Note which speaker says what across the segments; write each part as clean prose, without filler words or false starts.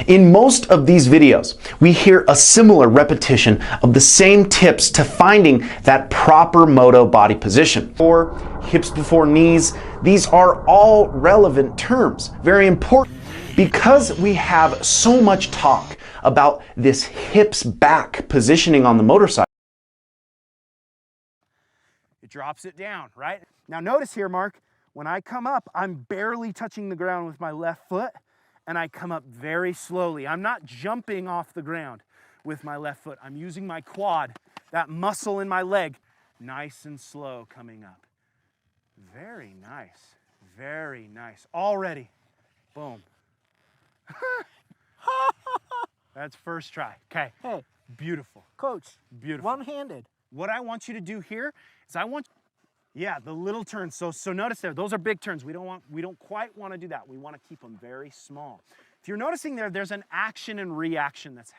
Speaker 1: In most of these videos, we hear a similar repetition of the same tips to finding that proper moto body position. Or hips before knees, these are all relevant terms, very important. Because we have so much talk about this hips back positioning on the motorcycle,
Speaker 2: it drops it down, right? Now notice here, Mark, when I come up, I'm barely touching the ground with my left foot, and I come up very slowly. I'm not jumping off the ground with my left foot. I'm using my quad, that muscle in my leg, nice and slow coming up. Very nice, very nice. Already, boom. That's first try. Okay.
Speaker 3: Hey,
Speaker 2: beautiful.
Speaker 3: Coach,
Speaker 2: Beautiful.
Speaker 3: one-handed.
Speaker 2: What I want you to do here is yeah, the little turns. So notice there, those are big turns. We don't quite want to do that. We want to keep them very small. If you're noticing there's an action and reaction that's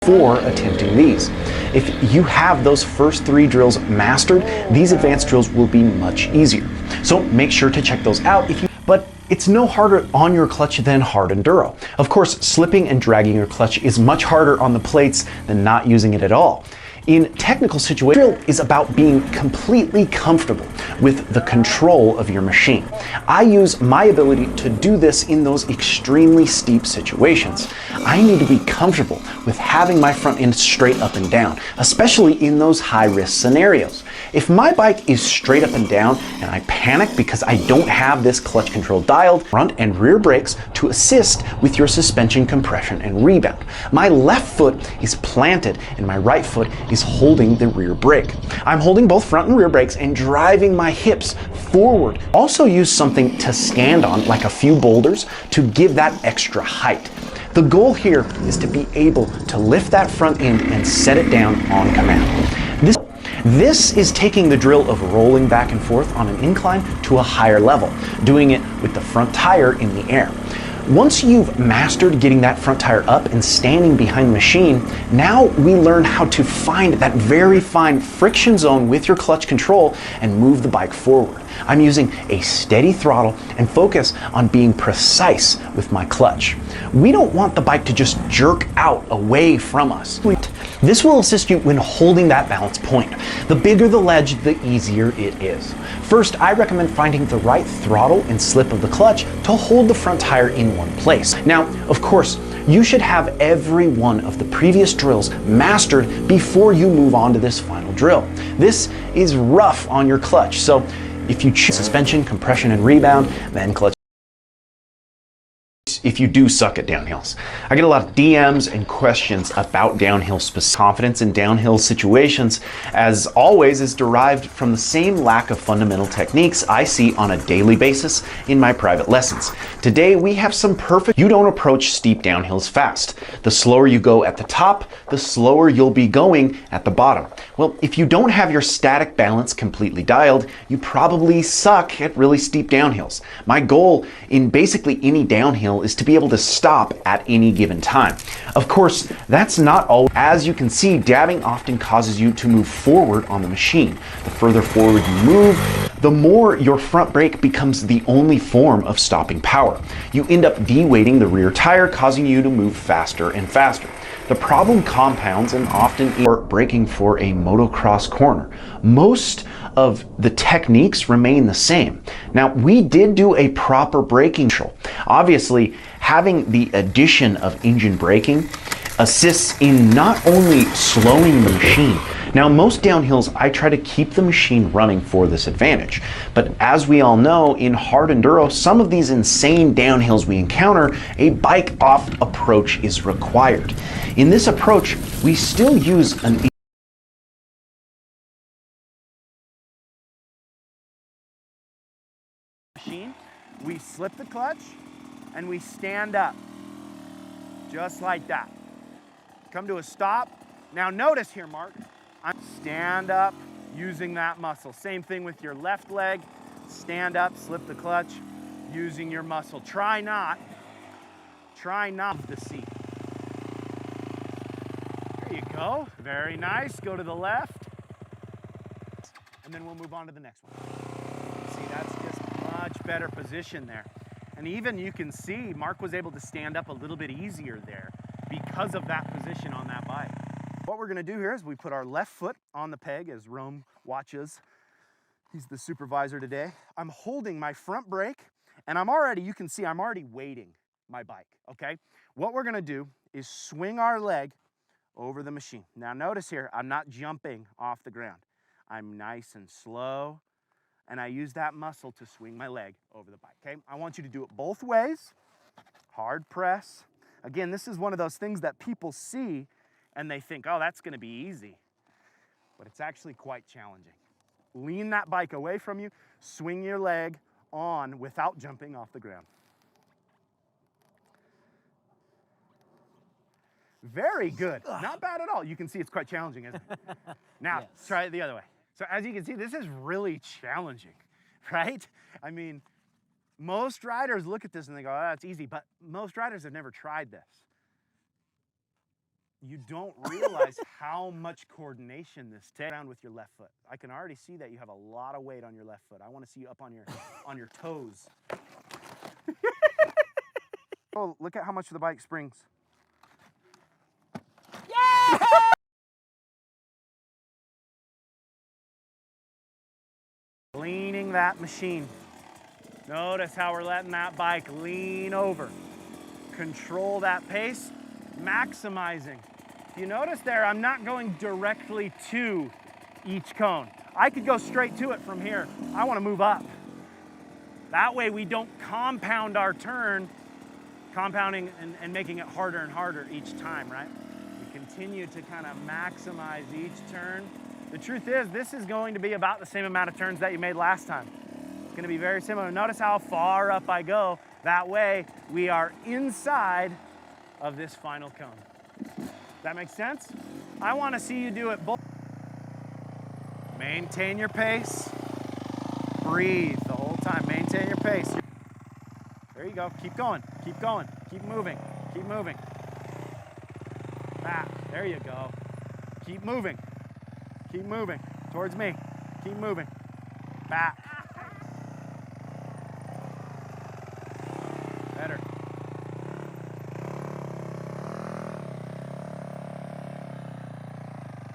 Speaker 1: before attempting these. If you have those first 3 drills mastered, these advanced drills will be much easier. So make sure to check those out. But it's no harder on your clutch than hard enduro. Of course, slipping and dragging your clutch is much harder on the plates than not using it at all. In technical situations, drill is about being completely comfortable with the control of your machine. I use my ability to do this in those extremely steep situations. I need to be comfortable with having my front end straight up and down, especially in those high-risk scenarios. If my bike is straight up and down and I panic because I don't have this clutch control dialed, front and rear brakes to assist with your suspension compression and rebound. My left foot is planted and my right foot is holding the rear brake. I'm holding both front and rear brakes and driving my hips forward. Also use something to stand on, like a few boulders, to give that extra height. The goal here is to be able to lift that front end and set it down on command. This is taking the drill of rolling back and forth on an incline to a higher level, doing it with the front tire in the air. Once you've mastered getting that front tire up and standing behind the machine, now we learn how to find that very fine friction zone with your clutch control and move the bike forward. I'm using a steady throttle and focus on being precise with my clutch. We don't want the bike to just jerk out away from us. This will assist you when holding that balance point. The bigger the ledge, the easier it is. First, I recommend finding the right throttle and slip of the clutch to hold the front tire in one place. Now, of course, you should have every one of the previous drills mastered before you move on to this final drill. This is rough on your clutch, so if you choose suspension, compression, and rebound, then clutch. If you do suck at downhills. I get a lot of DMs and questions about downhill specific. Confidence in downhill situations, as always, is derived from the same lack of fundamental techniques I see on a daily basis in my private lessons. Today we have some perfect. You don't approach steep downhills fast. The slower you go at the top, the slower you'll be going at the bottom. Well, if you don't have your static balance completely dialed, you probably suck at really steep downhills. My goal in basically any downhill is to be able to stop at any given time. Of course, that's not all. As you can see, dabbing often causes you to move forward on the machine. The further forward you move, the more your front brake becomes the only form of stopping power. You end up de-weighting the rear tire, causing you to move faster and faster. The problem compounds and often are braking for a motocross corner. Most of the techniques remain the same. Now, we did do a proper braking control. Obviously, having the addition of engine braking assists in not only slowing the machine. Now, most downhills, I try to keep the machine running for this advantage. But as we all know, in hard enduro, some of these insane downhills we encounter, a bike-off approach is required. In this approach, we still use an
Speaker 2: machine. We slip the clutch and we stand up, just like that. Come to a stop. Now notice here, Mark, stand up using that muscle. Same thing with your left leg. Stand up, slip the clutch, using your muscle. Try not the seat. There you go. Very nice. Go to the left. And then we'll move on to the next one. See, that's just much better position there. And even you can see Mark was able to stand up a little bit easier there because of that position on that bike. What we're gonna do here is we put our left foot on the peg as Rome watches. He's the supervisor today. I'm holding my front brake and you can see I'm already weighting my bike, okay? What we're gonna do is swing our leg over the machine. Now notice here, I'm not jumping off the ground. I'm nice and slow, and I use that muscle to swing my leg over the bike, okay? I want you to do it both ways, hard press. Again, this is one of those things that people see and they think, oh, that's gonna be easy, but it's actually quite challenging. Lean that bike away from you, swing your leg on without jumping off the ground. Very good. Not bad at all. You can see it's quite challenging, isn't it? Now,
Speaker 3: Yes.
Speaker 2: try it the other way. So as you can see, this is really challenging, right? I mean, most riders look at this and they go, oh, that's easy, but most riders have never tried this. You don't realize how much coordination this takes. Around with your left foot. I can already see that you have a lot of weight on your left foot. I want to see you up on your toes. Oh, look at how much the bike springs. Leaning that machine. Notice how we're letting that bike lean over. Control that pace, maximizing. You notice there, I'm not going directly to each cone. I could go straight to it from here. I want to move up. That way we don't compound our turn, compounding and making it harder and harder each time, right? We continue to kind of maximize each turn. The truth is, this is going to be about the same amount of turns that you made last time. It's going to be very similar. Notice how far up I go. That way, we are inside of this final cone. That makes sense? I want to see you do it both. Maintain your pace. Breathe the whole time. Maintain your pace. There you go. Keep going. Keep going. Keep moving. Keep moving. Back. There you go. Keep moving. Keep moving. Towards me. Keep moving. Back. Better.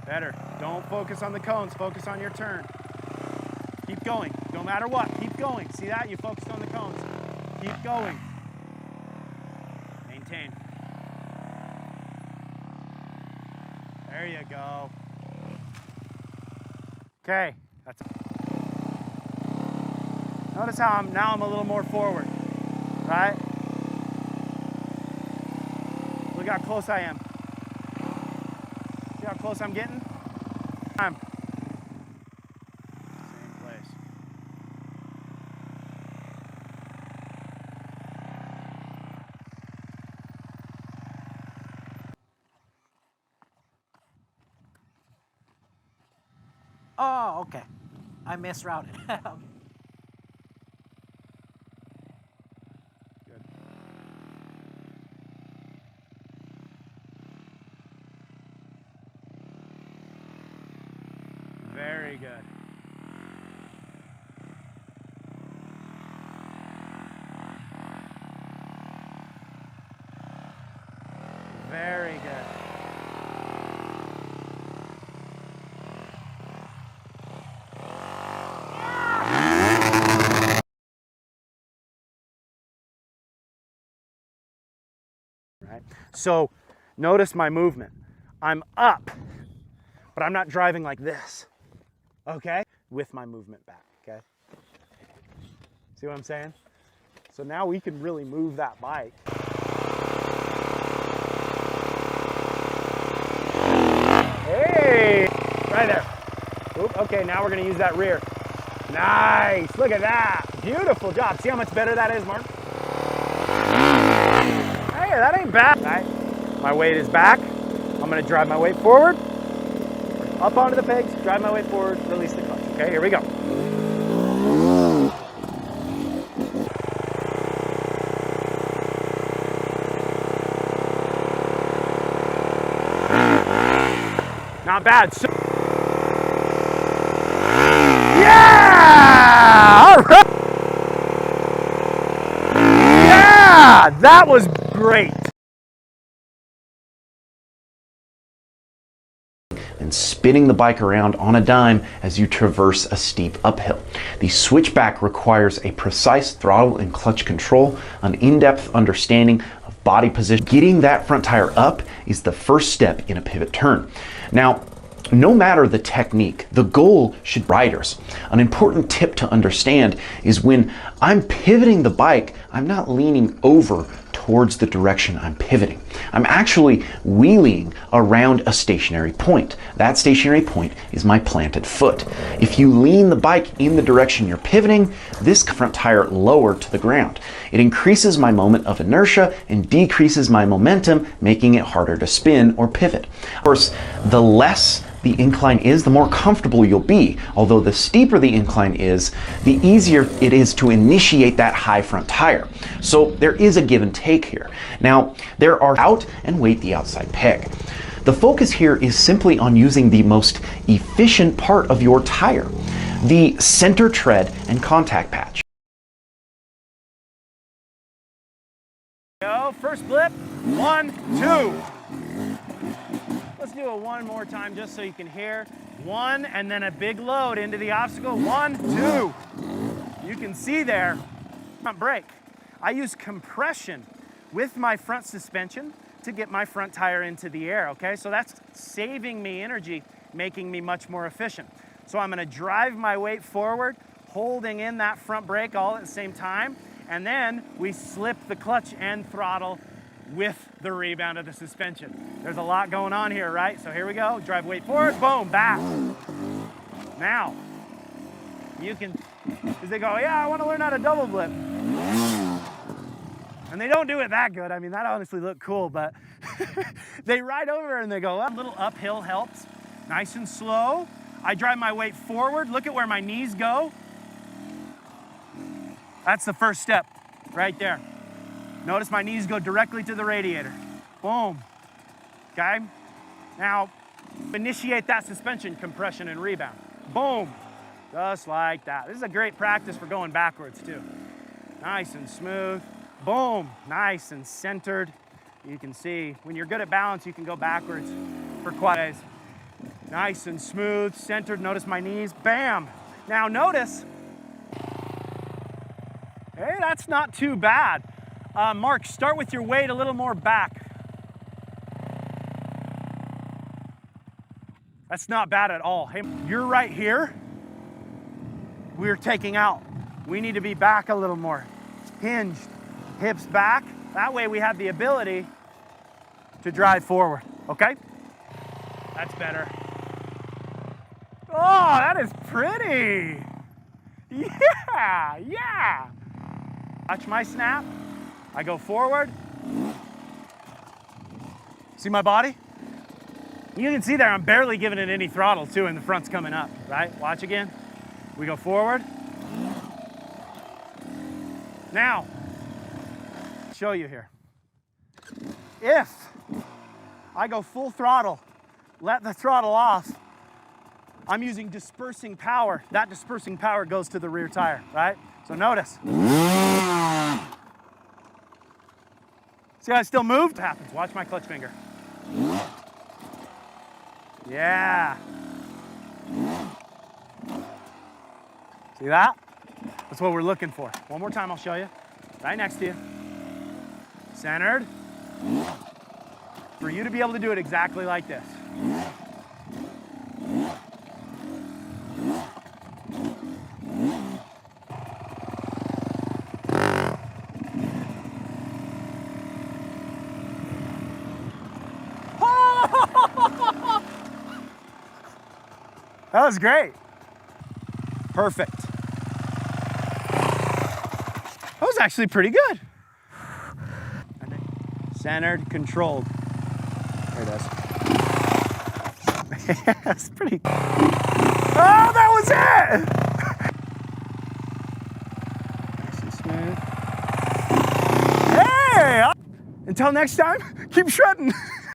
Speaker 2: Better. Don't focus on the cones. Focus on your turn. Keep going. No matter what. Keep going. See that? You focused on the cones. Keep going. Maintain. There you go. Okay. That's. Notice how I'm a little more forward. Right? Look how close I am. See how close I'm getting? Same place.
Speaker 3: Oh, okay. I misrouted. Okay.
Speaker 2: Good. Very good. Very good. Right? So notice my movement. I'm up, but I'm not driving like this, okay? With my movement back, okay? See what I'm saying? So now we can really move that bike. Hey, right there. Oop, okay, now we're gonna use that rear. Nice, look at that. Beautiful job. See how much better that is, Mark? Hey, that ain't bad. Right? My weight is back. I'm gonna drive my weight forward, up onto the pegs, drive my weight forward, release the clutch. Okay, here we go. Not bad. So yeah! All right. Yeah, that was great.
Speaker 1: And spinning the bike around on a dime as you traverse a steep uphill. The switchback requires a precise throttle and clutch control, an in-depth understanding of body position. Getting that front tire up is the first step in a pivot turn. Now, no matter the technique, the goal should be riders. An important tip to understand is when I'm pivoting the bike, I'm not leaning over towards the direction I'm pivoting. I'm actually wheeling around a stationary point. That stationary point is my planted foot. If you lean the bike in the direction you're pivoting, this front tire lower to the ground. It increases my moment of inertia and decreases my momentum, making it harder to spin or pivot. Of course, the less the incline is, the more comfortable you'll be. Although the steeper the incline is, the easier it is to initiate that high front tire. So there is a give and take here. Now, there are out and weight the outside peg. The focus here is simply on using the most efficient part of your tire, the center tread and contact patch.
Speaker 2: Go, first blip, 1, 2. Let's do it one more time just so you can hear. 1, and then a big load into the obstacle. 1, 2. You can see there, front brake. I use compression with my front suspension to get my front tire into the air, okay? So that's saving me energy, making me much more efficient. So I'm gonna drive my weight forward, holding in that front brake all at the same time, and then we slip the clutch and throttle with the rebound of the suspension. There's a lot going on here, right? So here we go, drive weight forward, boom, back. Now, you can, because they go, yeah, I want to learn how to double blip. And they don't do it that good. I mean, that honestly looked cool, but they ride over and they go up. A little uphill helps, nice and slow. I drive my weight forward, look at where my knees go. That's the first step, right there. Notice my knees go directly to the radiator. Boom, okay? Now, initiate that suspension compression and rebound. Boom, just like that. This is a great practice for going backwards too. Nice and smooth. Boom, nice and centered. You can see, when you're good at balance, you can go backwards for quite days. Nice and smooth, centered. Notice my knees, bam. Now notice, hey, that's not too bad. Mark, start with your weight a little more back. That's not bad at all. Hey, you're right here. We're taking out. We need to be back a little more. Hinged, hips back. That way we have the ability to drive forward, okay? That's better. Oh, that is pretty. Yeah. Watch my snap. I go forward. See my body? You can see there I'm barely giving it any throttle too, and the front's coming up, right? Watch again. We go forward. Now, show you here. If I go full throttle, let the throttle off, I'm using dispersing power. That dispersing power goes to the rear tire, right? So notice. See how I still moved? What happens? Watch my clutch finger. Yeah. See that? That's what we're looking for. One more time, I'll show you. Right next to you. Centered. For you to be able to do it exactly like this. That was great. Perfect. That was actually pretty good. And then centered, controlled. There it is. That's pretty. Oh, that was it! Nice and smooth. Hey! Until next time, keep shredding.